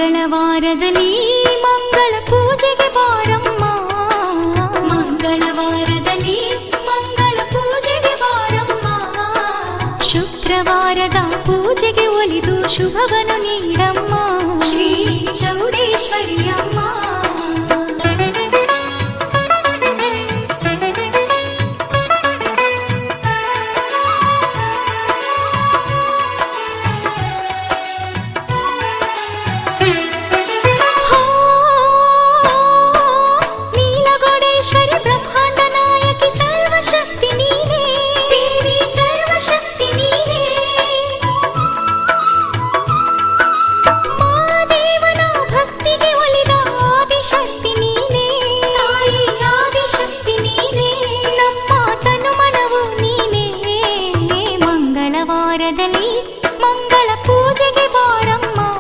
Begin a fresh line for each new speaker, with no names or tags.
ಮಂಗಳವಾರದಲ್ಲಿ ಮಂಗಳ ಪೂಜೆಗೆ ಬಾರಮ್ಮ, ಮಂಗಳವಾರದಲ್ಲಿ ಮಂಗಳ ಪೂಜೆಗೆ ಬಾರಮ್ಮ. ಶುಕ್ರವಾರದ ಪೂಜೆಗೆ ಒಲಿದು ಶುಭವನ್ನು ನೀಡಮ್ಮ, ಶ್ರೀ ಚೌಡೇಶ್ವರಿಯಮ್ಮ.